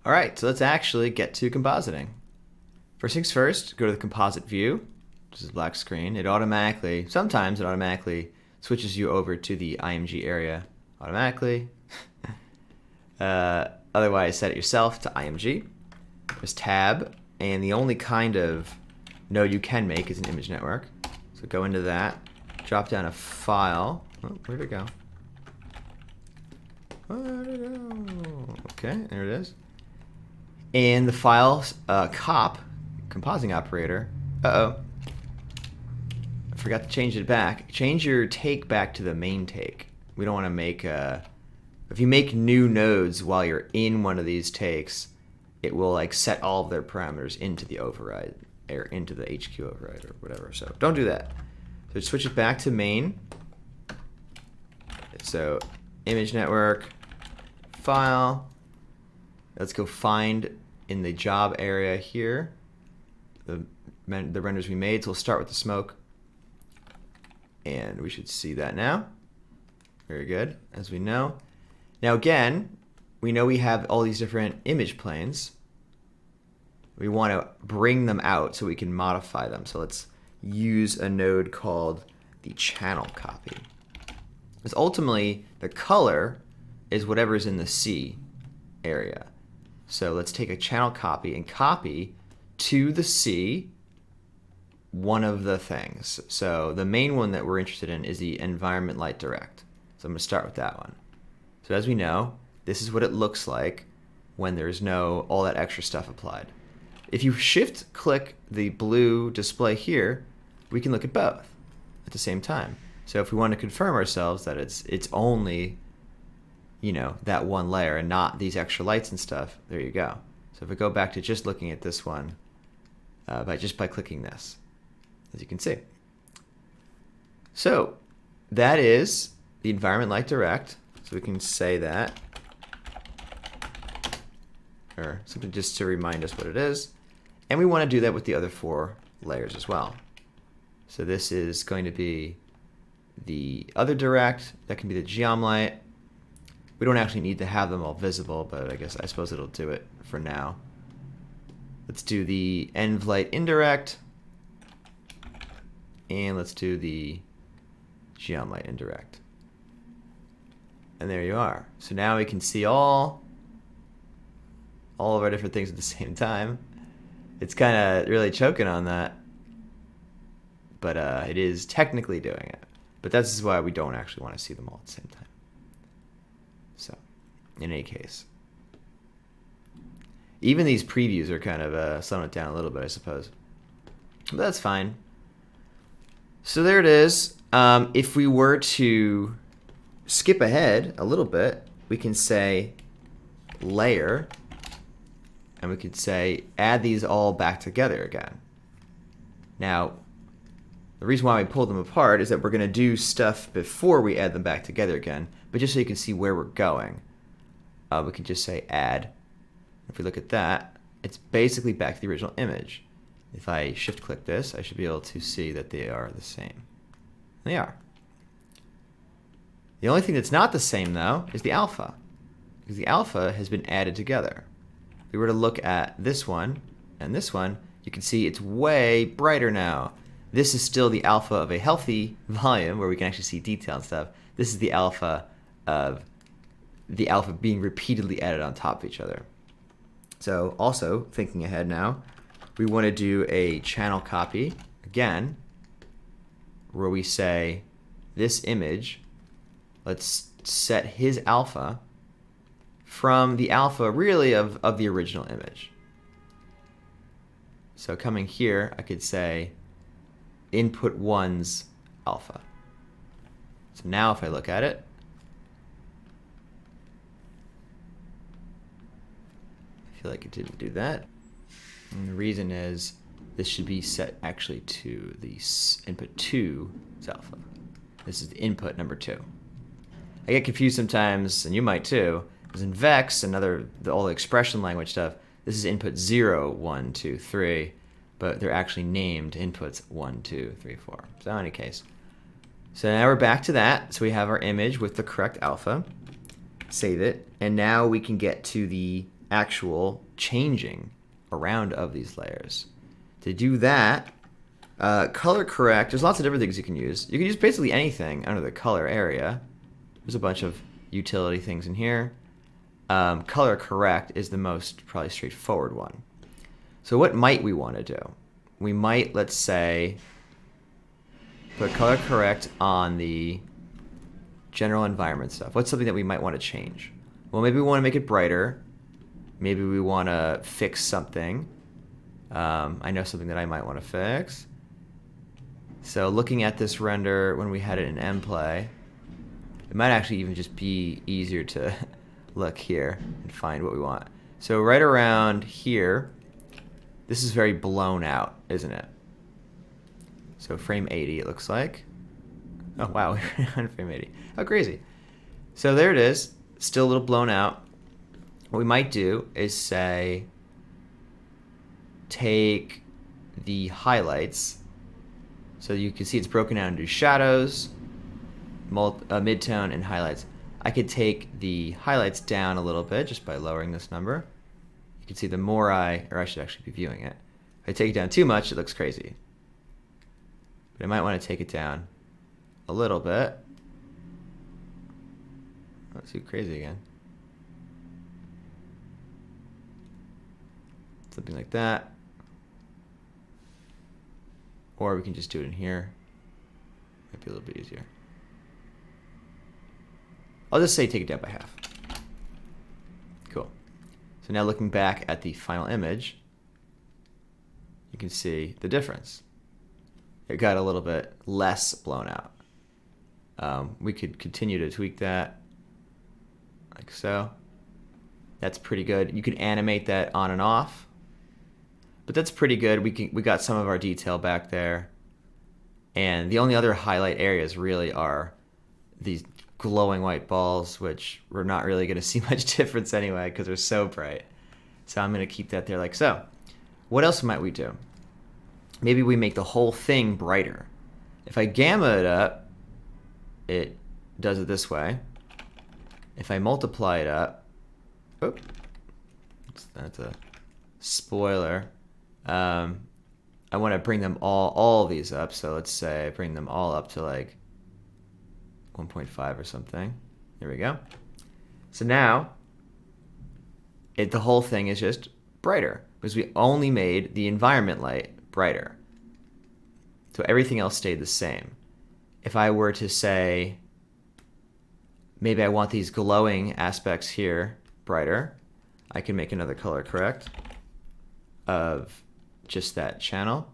Alright, so let's actually get to compositing. First things first, go to the composite view, which is a black screen. Sometimes it automatically switches you over to the IMG area automatically. Otherwise, set it yourself to IMG. There's tab, and the only kind of node you can make is an image network. So go into that, drop down a file. Oh, where'd it go? Where'd it go? Okay, there it is. And the file composing operator. I forgot to change it back. Change your take back to the main take. We don't want to make if you make new nodes while you're in one of these takes, it will like set all of their parameters into the override or into the HQ override or whatever. So don't do that. So switch it back to main. So image network file. Let's go find in the job area here the renders we made. So we'll start with the smoke. And we should see that now. Very good, as we know. Now again, we know we have all these different image planes. We want to bring them out so we can modify them. So let's use a node called the channel copy. Because ultimately, the color is whatever's in the C area. So let's take a channel copy and copy to the C one of the things. So the main one that we're interested in is the environment light direct. So I'm going to start with that one. So as we know, this is what it looks like when there's no all that extra stuff applied. If you shift click the blue display here, we can look at both at the same time. So if we want to confirm ourselves that it's only, you know, that one layer and not these extra lights and stuff, there you go. So if we go back to just looking at this one by clicking this, as you can see. So that is the environment light direct. So we can say that, or something just to remind us what it is. And we want to do that with the other 4 layers as well. So this is going to be the other direct. That can be the geom light. We don't actually need to have them all visible, but I suppose it'll do it for now. Let's do the env light indirect. And let's do the geom light indirect. And there you are. So now we can see all of our different things at the same time. It's kind of really choking on that, but it is technically doing it. But that's why we don't actually want to see them all at the same time. So, in any case, even these previews are kind of slowing it down a little bit, I suppose. But that's fine. So there it is. If we were to skip ahead a little bit, we can say layer, and we could say add these all back together again. Now, the reason why we pulled them apart is that we're going to do stuff before we add them back together again, but just so you can see where we're going, we can just say add. If we look at that, it's basically back to the original image. If I shift click this, I should be able to see that they are the same. They are. The only thing that's not the same, though, is the alpha, because the alpha has been added together. If we were to look at this one and this one, you can see it's way brighter now. This is still the alpha of a healthy volume where we can actually see detail and stuff. This is the alpha of the alpha being repeatedly added on top of each other. So also, thinking ahead now, we want to do a channel copy again, where we say this image, let's set his alpha from the alpha really of the original image. So coming here, I could say input 1's alpha. So now if I look at it, I feel like it didn't do that. And the reason is this should be set actually to the input 2's alpha. This is the input number 2. I get confused sometimes, and you might too, because in Vex and all the expression language stuff, this is input 0, 1, 2, 3, but they're actually named inputs 1, 2, 3, 4. So in any case. So now we're back to that. So we have our image with the correct alpha. Save it. And now we can get to the actual changing around of these layers. To do that, color correct, there's lots of different things you can use. You can use basically anything under the color area. There's a bunch of utility things in here. Color correct is the most probably straightforward one. So what might we want to do? We might, let's say, put color correct on the general environment stuff. What's something that we might want to change? Well, maybe we want to make it brighter. Maybe we want to fix something. I know something that I might want to fix. So looking at this render when we had it in mplay, it might actually even just be easier to look here and find what we want. So right around here, this is very blown out, isn't it? So frame 80 it looks like. Oh wow, we're on frame 80. How crazy. So there it is, still a little blown out. What we might do is say, take the highlights. So you can see it's broken down into shadows, midtone, and highlights. I could take the highlights down a little bit just by lowering this number. You can see the more I should actually be viewing it. If I take it down too much, it looks crazy. But I might want to take it down a little bit. Oh, it's too crazy again. Something like that. Or we can just do it in here. Might be a little bit easier. I'll just say take it down by half. Cool. So now looking back at the final image, you can see the difference. It got a little bit less blown out. We could continue to tweak that, like so. That's pretty good. You can animate that on and off, but that's pretty good. We got some of our detail back there, and the only other highlight areas really are these glowing white balls, which we're not really going to see much difference anyway because they're so bright. So I'm going to keep that there like so. What else might we do? Maybe we make the whole thing brighter. If I gamma it up, it does it this way. If I multiply it up, oops, that's a spoiler. I want to bring them all of these up. So let's say I bring them all up to like 1.5 or something. There we go. So now the whole thing is just brighter because we only made the environment light brighter. So everything else stayed the same. If I were to say, maybe I want these glowing aspects here brighter, I can make another color correct of just that channel.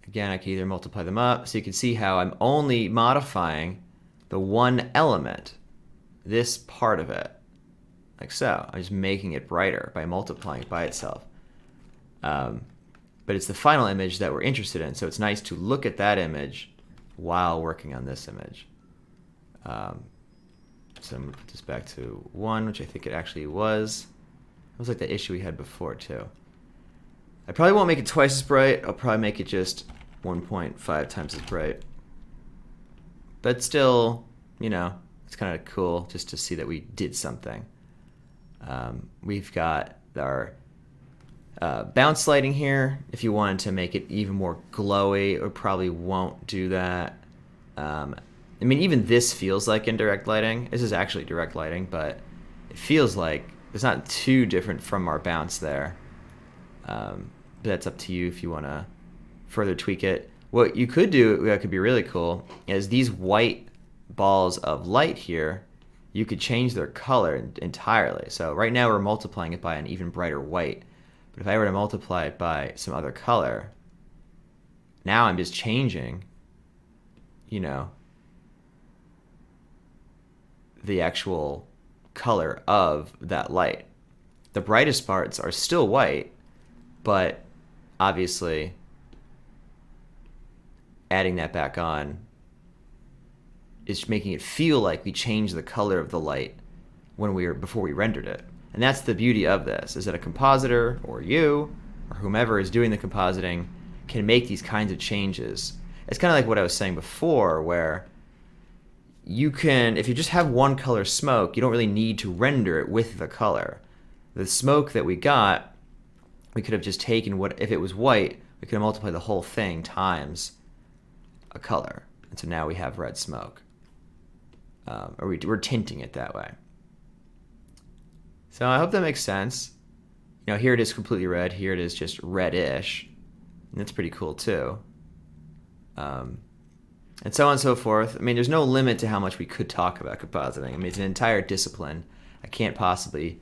Again, I can either multiply them up, so you can see how I'm only modifying the one element, this part of it, like so. I'm just making it brighter by multiplying it by itself. But it's the final image that we're interested in, so it's nice to look at that image while working on this image. So I'm going to put this back to 1, which I think it actually was. It was like the issue we had before, too. I probably won't make it twice as bright. I'll probably make it just 1.5 times as bright. But still, you know, it's kind of cool just to see that we did something. We've got our bounce lighting here. If you wanted to make it even more glowy, it probably won't do that. I mean, even this feels like indirect lighting. This is actually direct lighting, but it feels like it's not too different from our bounce there. But that's up to you if you want to further tweak it. What you could do that could be really cool is these white balls of light here, you could change their color entirely. So right now we're multiplying it by an even brighter white. But if I were to multiply it by some other color, now I'm just changing, you know, the actual color of that light. The brightest parts are still white, but obviously adding that back on is making it feel like we changed the color of the light before we rendered it. And that's the beauty of this, is that a compositor or you or whomever is doing the compositing can make these kinds of changes. It's kind of like what I was saying before, where you can, if you just have one color smoke, you don't really need to render it with the color. The smoke that we got, we could have just taken what, if it was white, we could have multiplied the whole thing times a color. And so now we have red smoke. Or we're tinting it that way. So I hope that makes sense. You know, here it is completely red. Here it is just reddish. And that's pretty cool too. And so on and so forth. I mean, there's no limit to how much we could talk about compositing. I mean, it's an entire discipline. I can't possibly...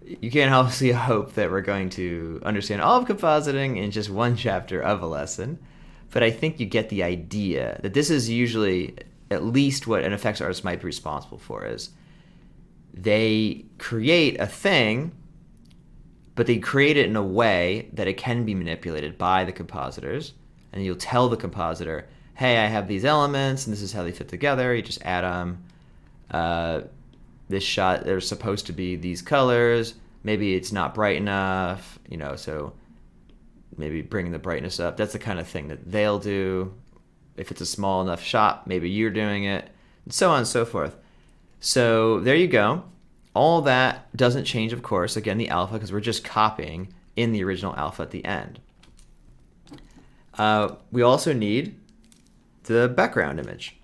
You can't obviously hope that we're going to understand all of compositing in just one chapter of a lesson. But I think you get the idea that this is usually at least what an effects artist might be responsible for, is they create a thing, but they create it in a way that it can be manipulated by the compositors. And you'll tell the compositor, hey, I have these elements, and this is how they fit together. You just add them. This shot, there's supposed to be these colors. Maybe it's not bright enough, you know, so maybe bringing the brightness up. That's the kind of thing that they'll do. If it's a small enough shot, maybe you're doing it, and so on and so forth. So there you go. All that doesn't change, of course, again, the alpha, because we're just copying in the original alpha at the end. We also need the background image.